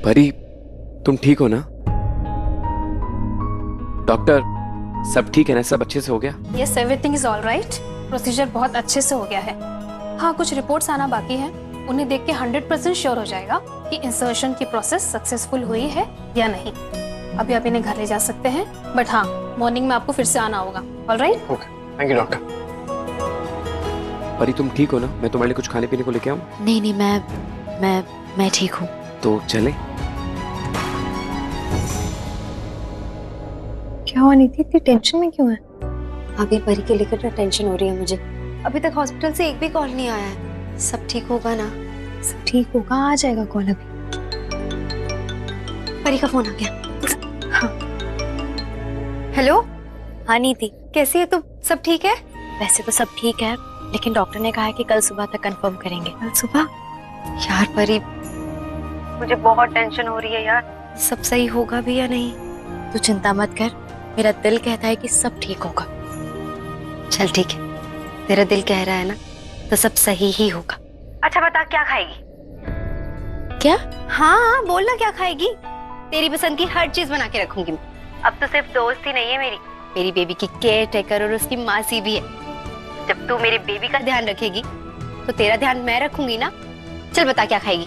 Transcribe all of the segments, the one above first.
परी, तुम ठीक हो ना? डॉक्टर, सब ठीक है ना? सब अच्छे से हो गया? Yes, everything is all right. Procedure बहुत अच्छे से हो गया है। हाँ, कुछ रिपोर्ट्स आना बाकी है। उन्हें देख के 100% श्योर हो जाएगा कि इंसर्शन की प्रोसेस सक्सेसफुल हुई है या नहीं। अभी आप इन्हें घर ले जा सकते हैं, बट हाँ, मॉर्निंग में आपको फिर से आना होगा। All right? Okay, thank you doctor. परी, तुम ठीक हो ना? मैं तुम्हारे लिए कुछ खाने पीने को लेके आऊं? नहीं नहीं, मैं ठीक हूँ। तो चले? क्या हुआ नीति, इतनी टेंशन में क्यों है? अभी परी के लेकर टेंशन हो रही है मुझे। अभी तक हॉस्पिटल से एक भी कॉल नहीं आया है। सब ठीक होगा ना? सब ठीक होगा, आ जाएगा कॉल अभी। परी का फोन आ गया। हाँ। हेलो, हाँ नीति, कैसी है तुम? सब ठीक है? वैसे तो सब ठीक है, लेकिन डॉक्टर ने कहा है कि कल सुबह तक कंफर्म करेंगे। कल सुबह? यार परी, मुझे बहुत टेंशन हो रही है यार। सब सही होगा भी या नहीं? तू चिंता मत कर, मेरा दिल कहता है कि सब ठीक होगा। चल ठीक है, तेरा दिल कह रहा है ना, तो सब सही ही होगा। अच्छा बता, क्या खाएगी? क्या? हाँ बोलना, क्या खाएगी? तेरी पसंद की हर चीज बना के रखूंगी मैं। अब तो सिर्फ दोस्त ही नहीं है मेरी बेबी की केयर टेकर और उसकी मासी भी है। जब तू मेरी बेबी का ध्यान रखेगी तो तेरा ध्यान मैं रखूंगी ना। चल बता, क्या खाएगी?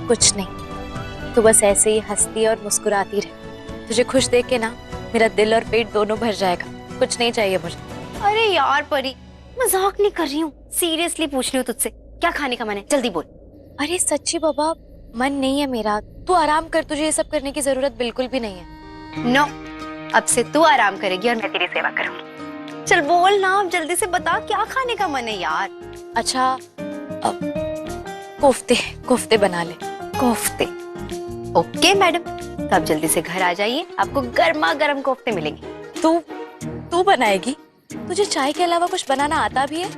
कुछ नहीं, तू बस ऐसे ही हंसती और मुस्कुराती रहे। तुझे खुश देख के ना मेरा दिल और पेट दोनों भर जाएगा। कुछ नहीं चाहिए मुझे। अरे यार परी, मजाक नहीं कर रही हूँ, सीरियसली पूछ रही हूँ तुझसे, क्या खाने का मन है? जल्दी बोल। अरे सच्ची बाबा, मन नहीं है मेरा। तू आराम कर, तुझे ये सब करने की जरूरत बिल्कुल भी नहीं है। नो, अब से तू आराम करेगी और मैं तेरी सेवा करूंगी। चल बोल ना, अब जल्दी से बता, क्या खाने का मन है यार? अच्छा, अब कोफ्ते बना ले। कोफ्ते? ओके मैडम, तो आप जल्दी से घर आ जाइए, आपको गर्मा गर्म कोफ्ते मिलेंगे। तू बनाएगी? तुझे चाय के अलावा कुछ बनाना आता भी है?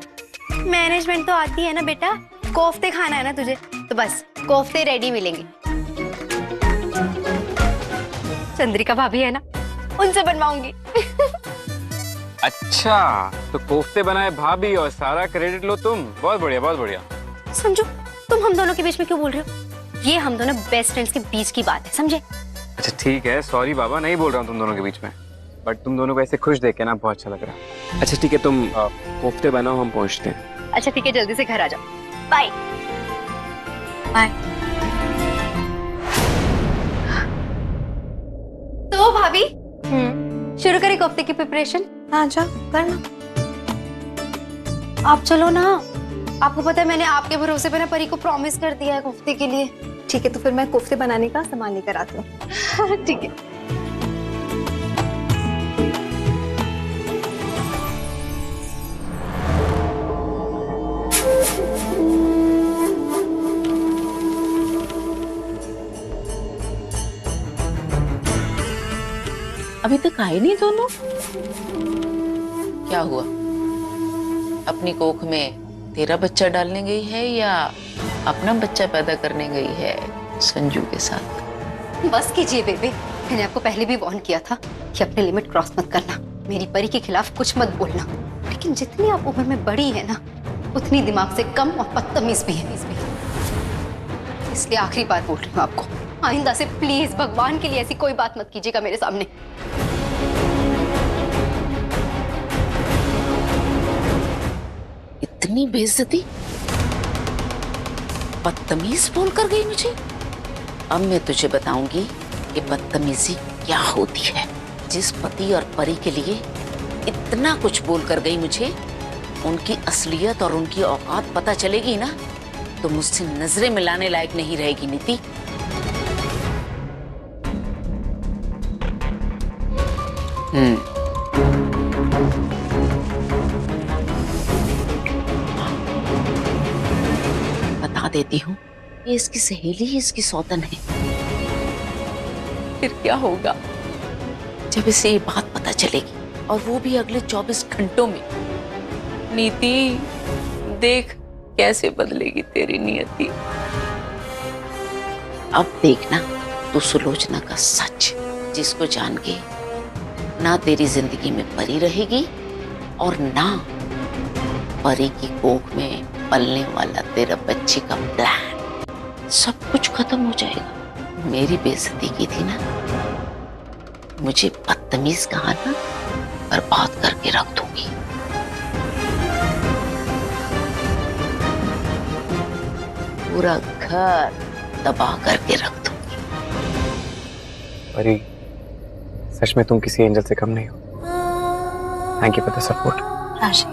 मैनेजमेंट तो आती है ना बेटा। कोफ्ते खाना है ना तुझे, तो बस कोफ्ते रेडी मिलेंगे। चंद्रिका भाभी है ना, उनसे बनवाऊंगी। अच्छा, तो कोफ्ते बनाए भाभी और सारा क्रेडिट लो तुम। बहुत बढ़िया, बहुत बढ़िया। समझो, तुम हम दोनों के बीच में क्यों बोल रहे हो? ये हम दोनों बेस्ट फ्रेंड्स के बीच की बात है, समझे? अच्छा ठीक है, सॉरी बाबा, नहीं बोल रहा हूँ तुम दोनों के बीच में, बट तुम दोनों को ऐसे खुश देख के ना बहुत अच्छा लग रहा है। अच्छा ठीक है, तुम कोफ्ते बनाओ, हम पहुंचते हैं। अच्छा ठीक है, जल्दी से घर आ जाओ। Bye bye. तो भाभी, शुरू करें कोफ्ते की प्रिपरेशन? हाँ जा, करना। आप चलो ना। आपको पता है, मैंने आपके भरोसे पे ना परी को प्रॉमिस कर दिया है कोफ्ते के लिए। ठीक है, तो फिर मैं कोफ्ते बनाने का सामान लेकर आती हूँ। ठीक है। अभी तक आए नहीं दोनों। क्या हुआ? अपनी कोख में तेरा बच्चा डालने गई है या अपना बच्चा पैदा करने गई है संजू के साथ? बस कीजिए बेबे, मैंने आपको पहले भी वार्न किया था कि अपने लिमिट क्रॉस मत करना, मेरी परी के खिलाफ कुछ मत बोलना। लेकिन जितनी आप उम्र में बड़ी है ना, उतनी दिमाग से कम और बदतमीज भी है। इसलिए आखिरी बार बोल रही हूँ आपको, आइंदा से प्लीज भगवान के लिए ऐसी कोई बात मत कीजिएगा मेरे सामने। इतनी बेइज्जती, बदतमीज बोल कर गई मुझे। अब मैं तुझे बताऊंगी कि बदतमीजी क्या होती है। जिस पति और परी के लिए इतना कुछ बोल कर गई मुझे, उनकी असलियत और उनकी औकात पता चलेगी ना, तो मुझसे नजरें मिलाने लायक नहीं रहेगी नीति। बता देती हूँ, ये इसकी सहेली ही इसकी सौतन है। फिर क्या होगा जब इसे ये बात पता चलेगी, और वो भी अगले 24 घंटों में। नीति देख कैसे बदलेगी तेरी नियति। अब देखना तू सुलोचना का सच, जिसको जान के ना तेरी जिंदगी में परी रहेगी और ना परी की कोख में पलने वाला तेरा बच्चे का प्लान। सब कुछ खत्म हो जाएगा। मेरी बेइज्जती की थी ना, मुझे बदतमीज कहा ना, बर्बाद करके रख दूंगी। पूरा घर तबाह करके रख दूंगी। परी, सच में तुम किसी एंजल से कम नहीं हो। Thank you for the support. राशि,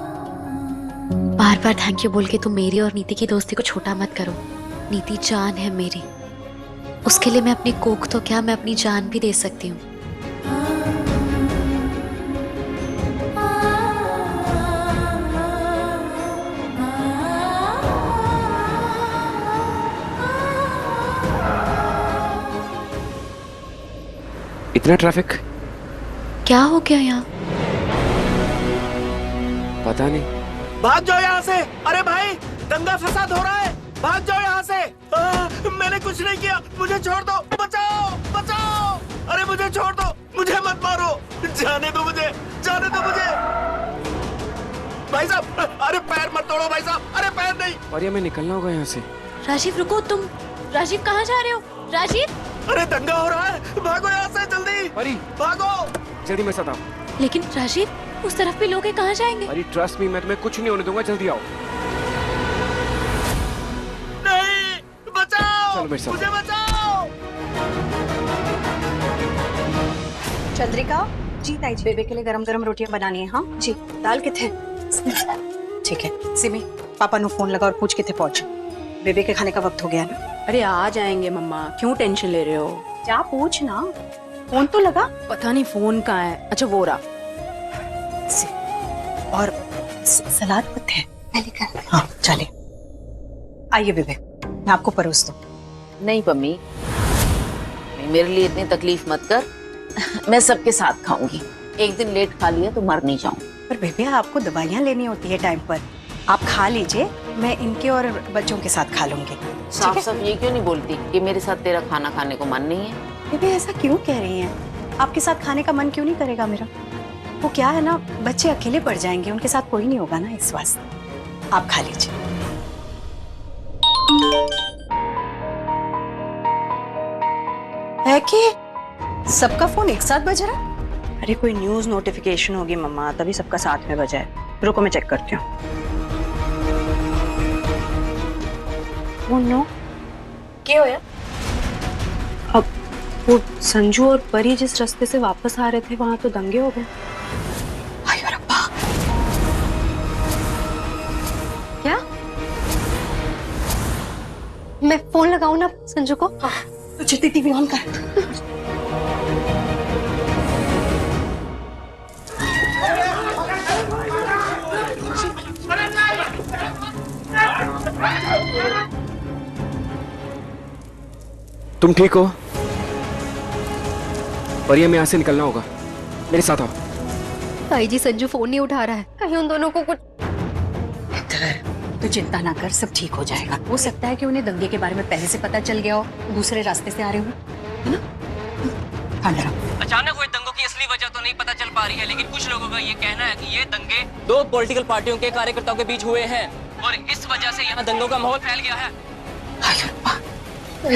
बार बार थैंक यू बोल के तुम मेरी और नीति की दोस्ती को छोटा मत करो। नीति जान है मेरी, उसके लिए मैं अपनी कोख तो क्या, मैं अपनी जान भी दे सकती हूँ। इतना ट्रैफिक? क्या हो गया यहाँ? पता नहीं। भाग जाओ यहाँ से। अरे भाई, दंगा फसाद हो रहा है, भाग जाओ यहाँ से। मैंने कुछ नहीं किया, मुझे छोड़ दो, बचाओ बचाओ। अरे मुझे छोड़ दो, मुझे मत मारो, जाने दो मुझे, जाने दो मुझे। भाई साहब, अरे पैर मत तोड़ो भाई साहब, अरे पैर नहीं। और ये हमें निकलना होगा यहाँ से। राजीव रुको, तुम राजीव कहाँ जा रहे हो? राजीव, अरे दंगा हो रहा है, भागो यहाँ से जल्दी, परी, भागो। जल्दी मेरे साथ आओ। लेकिन राजीव, उस तरफ भी लोग हैं, कहाँ जाएंगे? परी ट्रस्ट मी, मैं तुम्हें कुछ नहीं होने दूंगा, जल्दी आओ। नहीं, बचाओ, चलो मेरे साथ। मुझे बचाओ। चंद्रिका जी, ताई जी, बेबे के लिए गरम गरम रोटियां बनानी है। हाँ जी, दाल किथे? ठीक है सिमी, पापा नु फोन लगा और पूछ किथे पहुंचे। बेबे के खाने का वक्त हो गया ना। अरे आ जाएंगे मम्मा, क्यों टेंशन ले रहे हो? क्या पूछ ना, फोन तो लगा। पता नहीं फोन कहाँ है। अच्छा वो रहा। और सलाद किथे? हाँ चले, आइए बेबे, मैं आपको परोस दूं। नहीं मम्मी, मेरे लिए इतनी तकलीफ मत कर, मैं सबके साथ खाऊंगी। एक दिन लेट खा लिया तो मर नहीं जाऊं। पर बेबे, आपको दवाइयाँ लेनी होती है टाइम पर। आप खा लीजिए, मैं इनके और बच्चों के साथ खा लूंगी। साफ साफ ये क्यों नहीं बोलती कि मेरे साथ तेरा खाना खाने को मन नहीं है? बेबे ऐसा क्यों कह रही हैं? आपके साथ खाने का मन क्यों नहीं करेगा मेरा? वो क्या है ना, बच्चे अकेले पड़ जाएंगे, उनके साथ कोई नहीं होगा ना, इस वास्ते आप खा लीजिए। है कि सबका फोन एक साथ बज रहा है? अरे कोई न्यूज नोटिफिकेशन होगी मम्मा, तभी सबका साथ में बजा है। रुको मैं चेक करती हूँ। वो नो क्या होया? अब वो संजू और परी जिस रास्ते से वापस आ रहे थे, वहां तो दंगे हो गए। आयो रब्बा, क्या? मैं फोन लगाऊं ना संजू को? तो जितनी टीवी ऑन कर। तुम ठीक हो? परी, हमें यहाँ से निकलना होगा, मेरे साथ आओ। ताई जी, संजू फोन नहीं उठा रहा है, कहीं उन दोनों को कुछ। तो चिंता ना कर, सब ठीक हो जाएगा। हो सकता है कि उन्हें दंगे के बारे में पहले से पता चल गया हो, दूसरे रास्ते से आ रहे हो, है ना? ठांड रहो। अचानक हुए दंगों की असली वजह तो नहीं पता चल पा रही है, लेकिन कुछ लोगों का ये कहना है कि ये दंगे दो पॉलिटिकल पार्टियों के कार्यकर्ताओं के बीच हुए हैं और इस वजह से यहाँ दंगों का माहौल फैल गया है।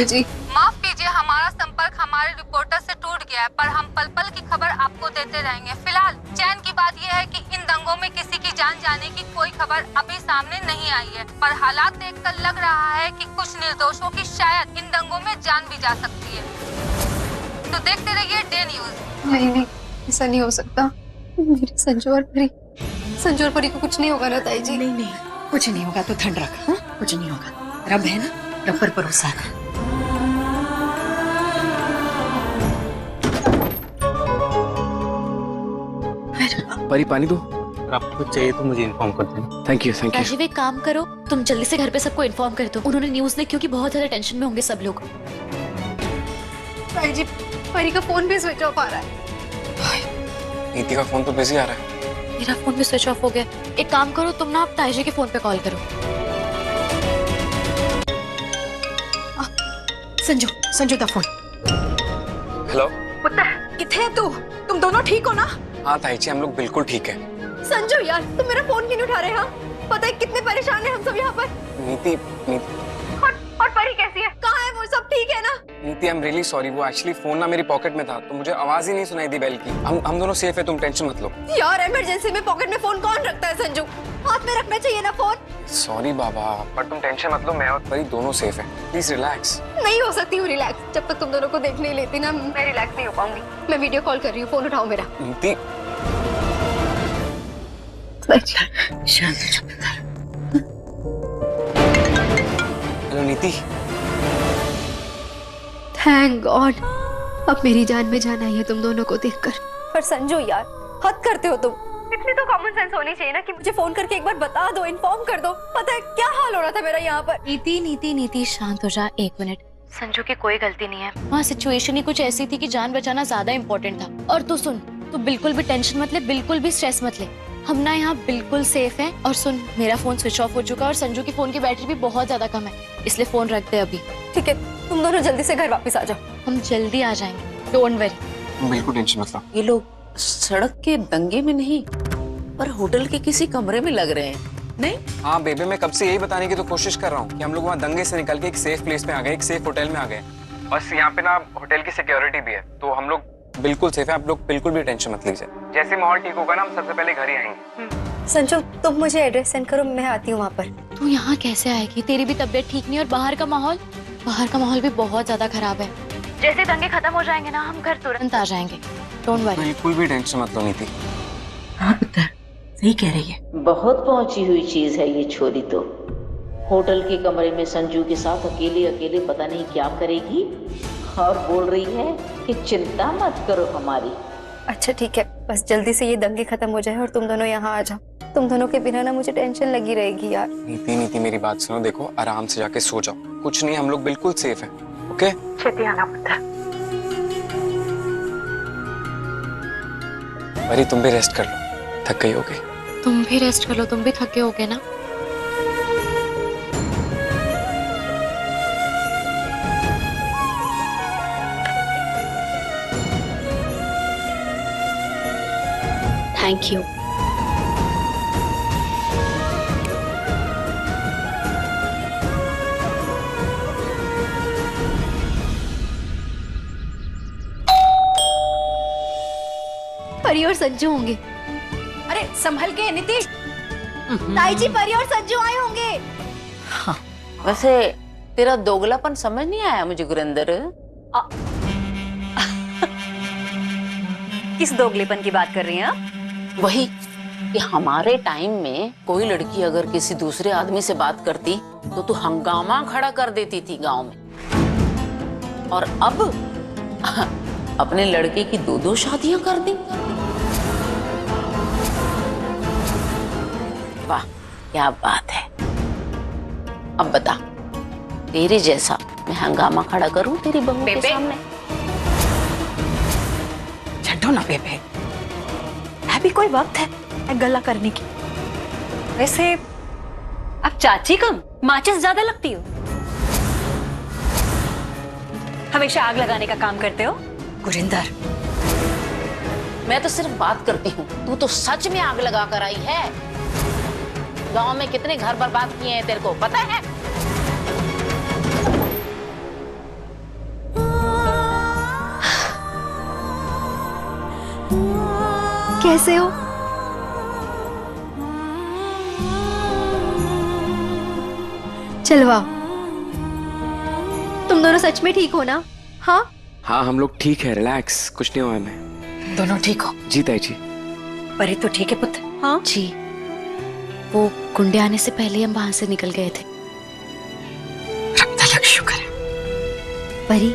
जी, माफ कीजिए, हमारा संपर्क हमारे रिपोर्टर से टूट गया है, पर हम पल पल की खबर आपको देते रहेंगे। फिलहाल चैन की बात यह है कि इन दंगों में किसी की जान जाने की कोई खबर अभी सामने नहीं आई है, पर हालात देखकर लग रहा है कि कुछ निर्दोषों की शायद इन दंगों में जान भी जा सकती है। तो देखते रहिए डे न्यूज। नहीं, ऐसा नहीं हो सकता। मेरे संजू और परी को कुछ नहीं होगा ना ताई जी? नहीं, कुछ नहीं होगा, तो ठंड रख। हाँ? कुछ नहीं होगा, रब है ना, रब पर भरोसा है। परी, पानी दो। अगर आपको कुछ चाहिए तो मुझे इन्फॉर्म कर देना। Thank you, thank you. Rajiv, एक काम करो, तुम जल्दी से घर पे सबको इन्फॉर्म कर दो। उन्होंने न्यूज देखी क्योंकि बहुत ज्यादा टेंशन में होंगे सब लोग। ताई जी, परी का फोन भी स्विच ऑफ आ रहा है। नीति का फोन तो बिजी आ रहा है। मेरा फोन भी स्विच ऑफ हो गया। एक काम करो, तुम ना आप ताई जी के फोन पे कॉल करो। संजू दा फोन। हेलो, किथे है तू? तुम दोनों ठीक हो ना? हाँ ताई जी, हम लोग बिल्कुल ठीक है। संजू यार, तुम मेरा फोन क्यों नहीं उठा रहे? हाँ, पता है कितने परेशान हैं हम सब यहाँ पर। नीति, और परी कैसी है? कहाँ है वो? सब ठीक है ना? नीति आई एम रियली सॉरी, वो एक्चुअली फोन ना मेरी पॉकेट में था तो मुझे आवाज ही नहीं सुनाई दी बेल की। हम दोनों सेफ है, तुम टेंशन मत लो। यार इमरजेंसी में पॉकेट में फोन कौन रखता है संजू? हाथ में रखना चाहिए ना फोन। सॉरी बाबा, पर तुम टेंशन मत लो, मैं और परी दोनों सेफ हैं। Please relax. नहीं हो सकती हूँ रिलैक्स, जब तक तुम दोनों को देख नहीं लेती ना मैं रिलैक्स नहीं हो पाऊंगी। मैं वीडियो कॉल कर रही हूँ, फोन उठाओ मेरा। नीति शांत हो जा। हेलो नीति। थैंक गॉड, अब मेरी जान में जान आई है तुम दोनों को देखकर। पर संजू यार, हद करते हो तुम। इतनी तो कॉमन सेंस होनी चाहिए ना कि मुझे फोन करके एक बार बता दो, इन्फॉर्म कर दो। पता है क्या हाल हो रहा था मेरा यहाँ पर। नीति नीति नीति शांत हो जा, 1 मिनट। संजू की कोई गलती नहीं है, वहाँ सिचुएशन ही कुछ ऐसी थी कि जान बचाना ज्यादा इम्पोर्टेंट था। और तू सुन, तू बिल्कुल भी टेंशन मत ले, बिल्कुल भी स्ट्रेस मत ले। हम ना यहाँ बिल्कुल सेफ हैं। और सुन, मेरा फोन स्विच ऑफ हो चुका है और संजू की फोन की बैटरी भी बहुत ज्यादा कम है, इसलिए फोन रख दे अभी। ठीक है, तुम दोनों जल्दी से घर वापस आ जाओ। हम जल्दी आ जाएंगे, डोंट वरी। बिल्कुल टेंशन मत लो। ये लोग सड़क के दंगे में नहीं पर होटल के किसी कमरे में लग रहे हैं, नहीं? हाँ बेबे, मैं कब से यही बताने की तो कोशिश कर रहा हूँ कि हम लोग वहाँ दंगे से निकल के एक सेफ प्लेस में आ गए, एक सेफ होटल में आ गए। बस यहाँ पे ना होटल की सिक्योरिटी भी है, तो हम लोग बिल्कुल सेफ है। आप लोग बिल्कुल भी टेंशन मत लीजिए। जैसे माहौल ठीक होगा ना, हम सबसे पहले घर ही आएंगे। संजू, तुम मुझे एड्रेस सेंड करो, मैं आती हूँ वहाँ पर। तू यहाँ कैसे आएगी? तेरी भी तबीयत ठीक नहीं और बाहर का माहौल भी बहुत ज्यादा खराब है। जैसे दंगे खत्म हो जाएंगे ना, हम घर तुरंत आ जाएंगे, डोंट वरी। बिल्कुल भी टेंशन मत लो नीति। हाँ पुत्र, सही कह रही है। बहुत पहुंची हुई चीज है ये छोरी तो। होटल के कमरे में संजू के साथ अकेले पता नहीं क्या करेगी, और बोल रही है कि चिंता मत करो हमारी। अच्छा ठीक है, बस जल्दी से ये दंगे खत्म हो जाए और तुम दोनों यहाँ आ जाओ। तुम दोनों के बिना ना मुझे टेंशन लगी रहेगी यार। नीति मेरी बात सुनो, देखो आराम से जाके सो जाओ, कुछ नहीं, हम लोग बिल्कुल सेफ हैं। ओके? छेती आना पुत्र। परी तुम भी रेस्ट कर लो, थक गई होगी। तुम भी रेस्ट कर लो, तुम भी थके होगे ना। Thank you. परी और संजू होंगे। अरे संभल के नीति। ताई जी, परी और संजू आए होंगे। हाँ, वैसे तेरा दोगलापन समझ नहीं आया मुझे गुरिंदर। किस दोगलेपन की बात कर रही हैं आप? वही कि हमारे टाइम में कोई लड़की अगर किसी दूसरे आदमी से बात करती तो तू हंगामा खड़ा कर देती थी गांव में, और अब अपने लड़के की 2-2 शादियां कर दी। वाह क्या बात है। अब बता, तेरे जैसा मैं हंगामा खड़ा करूं तेरी बहू के सामने? छड्डो ना बेबे, अभी कोई वक्त है गला करने की। वैसे अब चाची कम माचिस ज्यादा लगती हो, हमेशा आग लगाने का काम करते हो। गुरिंदर, मैं तो सिर्फ बात करती हूँ, तू तो सच में आग लगा कर आई है। गांव में कितने घर बर्बाद किए हैं तेरे को पता है? कैसे हो? चलो आओ। तुम दोनों सच में ठीक हो ना? हाँ हाँ हम लोग ठीक है, रिलैक्स, कुछ नहीं हुआ हमें। दोनों ठीक हो? जी ताई जी। परी तो ठीक है पुत्र? हाँ जी, वो गुंडे आने से पहले हम वहां से निकल गए थे। रब शुक्र है। परी,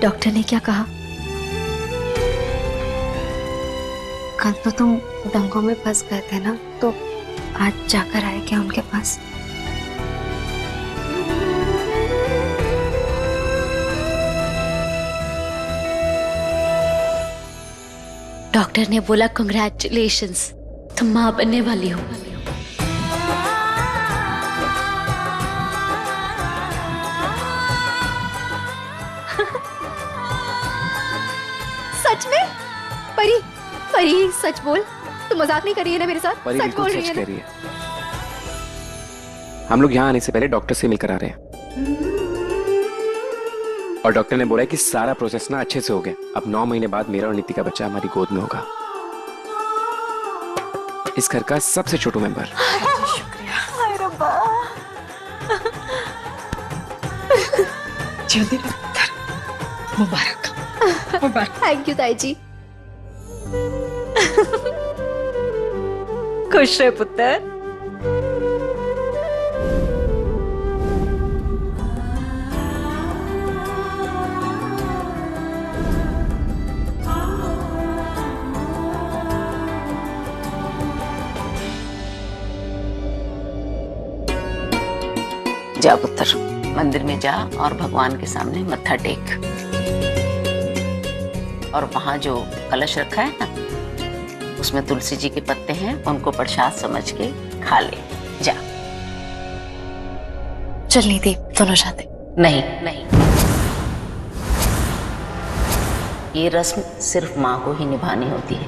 डॉक्टर ने क्या कहा? कल तो तुम दंगों में फंस गए थे ना, तो आज जाकर आए क्या उनके पास? डॉक्टर ने बोला कंग्रेचुलेशंस, तुम माँ बनने वाली हो। सच में? परी, परी सच बोल, तू मजाक नहीं कर रही है ना मेरे साथ? परी सच बिल्कुल बोल रही सच है कह ना? रही है। हम लोग यहाँ आने से पहले डॉक्टर से मिलकर आ रहे हैं। और डॉक्टर ने बोला है कि सारा प्रोसेस ना अच्छे से हो गया। अब 9 महीने बाद मेरा और नीति का बच्चा हमारी गोद में होगा। इस घर का सबसे छोटू मेंबर। मुबारक मुबारक। थैंक यू ताई जी। खुश रहे पुत्र। जा पुत्र, मंदिर में जा और भगवान के सामने मत्था टेक। और वहां जो कलश रखा है ना, उसमें तुलसी जी के पत्ते हैं, उनको प्रसाद समझ के खा ले। जा। चल नीति, दोनों जाते। नहीं नहीं, ये रस्म सिर्फ माँ को ही निभानी होती है।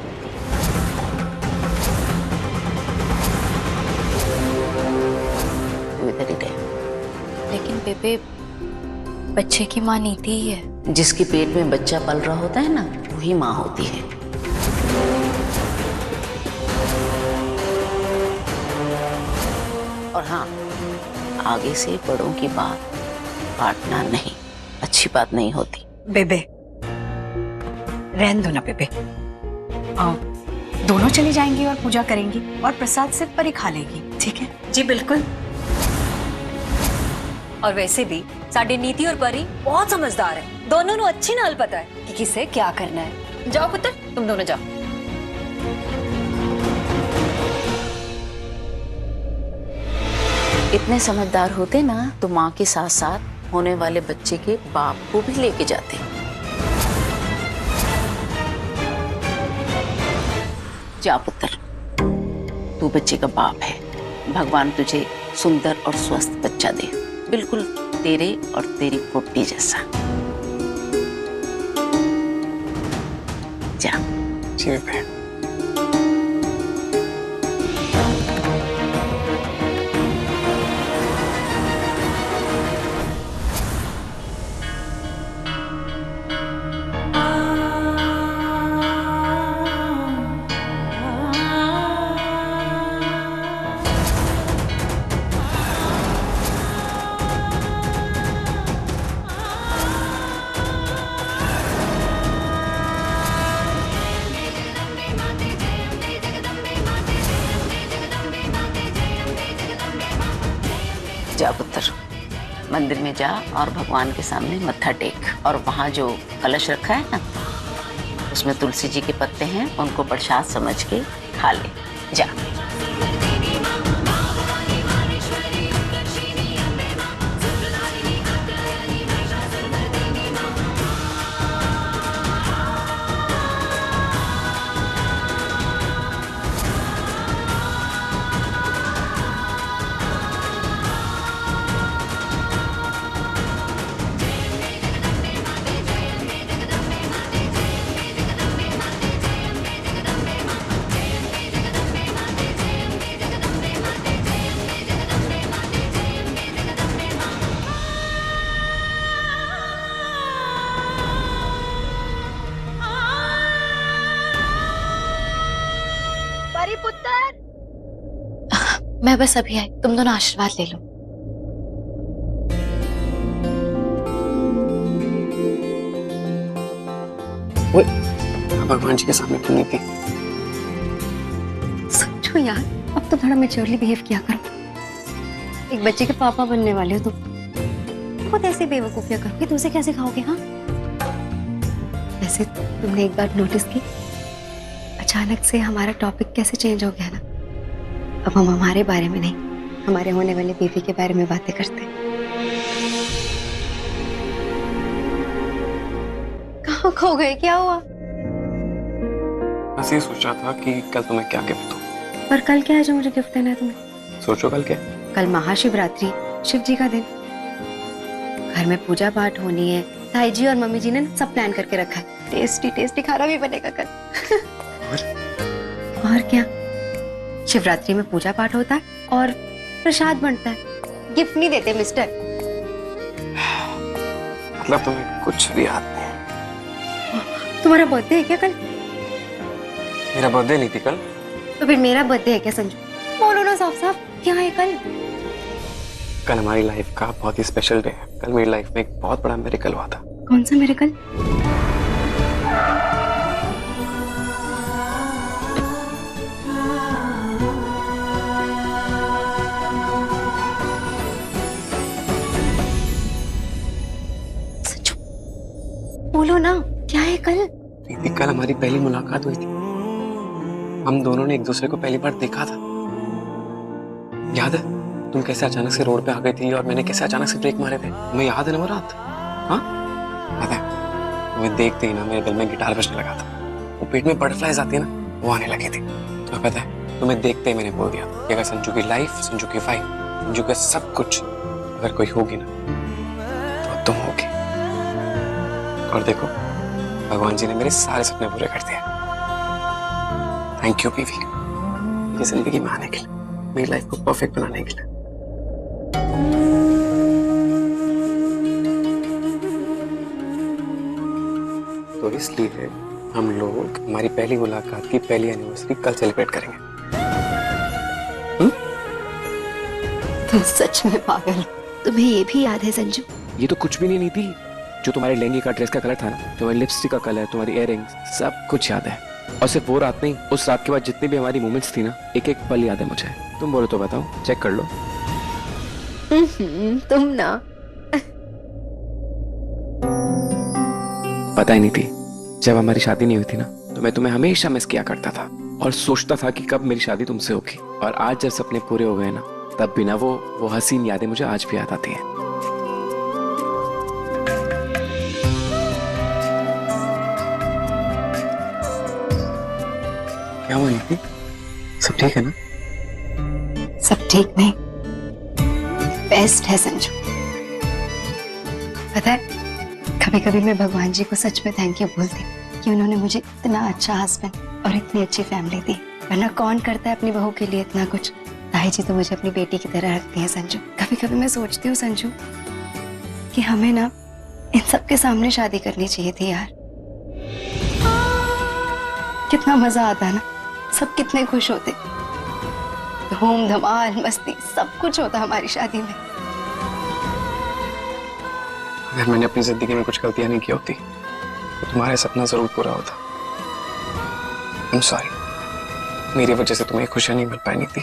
तू इधर ही रह। लेकिन बेबे, बच्चे की माँ नीति ही है। जिसके पेट में बच्चा पल रहा होता है ना, वही माँ होती है। और हाँ, आगे से बड़ों की बात काटना नहीं, अच्छी बात नहीं होती। बेबे रहने दो ना बेबे। दोनों चली जाएंगी और पूजा करेंगी और प्रसाद सिर्फ परी खा लेगी, ठीक है? जी बिल्कुल। और वैसे भी साडी नीति और परी बहुत समझदार है। दोनों को अच्छी नाल पता है कि किसे क्या करना है। जाओ पुत्र, तुम दोनों जाओ। इतने समझदार होते ना तो माँ के साथ साथ होने वाले बच्चे के बाप को भी लेके जाते। जा पुत्र, तू बच्चे का बाप है। भगवान तुझे सुंदर और स्वस्थ बच्चा दे, बिल्कुल तेरे और तेरी पोती जैसा। जा। जी बेटा। जा पुत्र, मंदिर में जा और भगवान के सामने मत्था टेक। और वहां जो कलश रखा है ना, उसमें तुलसी जी के पत्ते हैं, उनको प्रसाद समझ के खा ले। जा। मैं बस अभी आई, तुम दोनों आशीर्वाद ले लो। भगवान जी के सामने क्यों नहीं थी? समझो यार, अब तो थोड़ा मैच्योरली बिहेव किया करो। एक बच्चे के पापा बनने वाले हो तुम। खुद ऐसे बेवकूफियां करोगे तो उसे कैसे खाओगे? हाँ, वैसे तुमने एक बार नोटिस की, अचानक से हमारा टॉपिक कैसे चेंज हो गया ना। अब हम हमारे बारे में नहीं, हमारे होने वाले बीवी के बारे में बातें करते हैं। कहाँ खो गए? क्या हुआ? बस ये सोच रहा था कि कल तुम्हें क्या गिफ्ट दूं। पर कल क्या है जो मुझे गिफ्ट देना है तुम्हें? सोचो कल क्या? कल महाशिवरात्रि, शिव जी का दिन। घर में पूजा पाठ होनी है। ताई जी और मम्मी जी ने सब प्लान करके रखा है। टेस्टी टेस्टी खाना भी बनेगा कल। और क्या, शिवरात्रि में पूजा पाठ होता है और प्रसाद बनता है। गिफ्ट नहीं देते मिस्टर। मतलब तुम्हें कुछ भी याद नहीं है? तुम्हारा बर्थडे है क्या कल? मेरा बर्थडे नहीं थी कल। तो फिर मेरा बर्थडे है क्या संजू? बोलो ना साफ साफ, क्या है कल? कल हमारी लाइफ का बहुत ही स्पेशल डे है। कल मेरी लाइफ में एक बहुत बड़ा मिरेकल हुआ था। कौन सा मिरेकल? बोलो ना, क्या है कल? दीदी कल हमारी पहली मुलाकात हुई थी। हम दोनों ने एक दूसरे को पहली बार देखा था। याद है तुम कैसे अचानक से रोड पे आ गई थी और मैंने कैसे अचानक से ब्रेक मारे थे? तुम्हें याद है ना वो रात? हाँ याद है। तुम्हें देखते ही ना मेरे दिल में गिटार बजने लगा था। वो पेट में बटरफ्लाइज आती है ना, वो आने लगी थी। तुम्हें पता है तुम्हें देखते ही मैंने बोल दिया कि अगर संजू की लाइफ, संजू की वाइफ, संजू का सब कुछ अगर कोई होगी ना तो तुम होगी। और देखो भगवान जी ने मेरे सारे सपने पूरे कर दिए। थैंक यू बीवी, मेरी जिंदगी में आने के लिए, मेरी लाइफ को परफेक्ट बनाने के लिए। तो इसलिए हम लोग हमारी पहली मुलाकात की पहली एनिवर्सरी कल सेलिब्रेट करेंगे। तुम सच में पागल हो। तुम्हें ये भी याद है संजू? ये तो कुछ भी नहीं थी। जो तुम्हारे लहंगे का ड्रेस का कलर था ना, तुम्हारी लिपस्टिक का कलर, तुम्हारी इयररिंग्स, सब कुछ याद है। और सिर्फ वो रात नहीं, उस रात के बाद जितनी भी हमारी मोमेंट्स थी ना, एक एक पल याद है मुझे। तुम बोलो तो बताओ, चेक कर लो। तुम ना पता ही नहीं थी जब हमारी शादी नहीं हुई थी ना, तो मैं तुम्हें हमेशा मिस किया करता था और सोचता था कि कब मेरी शादी तुमसे होगी। और आज जब सपने पूरे हो गए ना, तब भी ना वो हसीन यादें मुझे आज भी याद आती हैं। क्या हुआ नीति? सब ठीक है ना? सब ठीक नहीं, बेस्ट है संजू। पता है कभी कभी मैं भगवान जी को सच में थैंक यू बोलती हूँ कि उन्होंने मुझे इतना अच्छा हस्बैंड और इतनी अच्छी फैमिली दी। वरना कौन करता है अपनी बहू के लिए इतना कुछ। ताई जी तो मुझे अपनी बेटी की तरह रखती है संजू। कभी कभी मैं सोचती हूँ संजू कि हमें ना इन सब के सामने शादी करनी चाहिए थी यार। कितना मजा आता ना, सब कितने खुश होते, धूम धमाल मस्ती सब कुछ होता हमारी शादी में। अगर मैंने अपनी जिंदगी में कुछ गलतियां नहीं की होती तो तुम्हारा सपना जरूर पूरा होता। I'm sorry, मेरी वजह से तुम्हें खुशियां नहीं मिल पाई थी।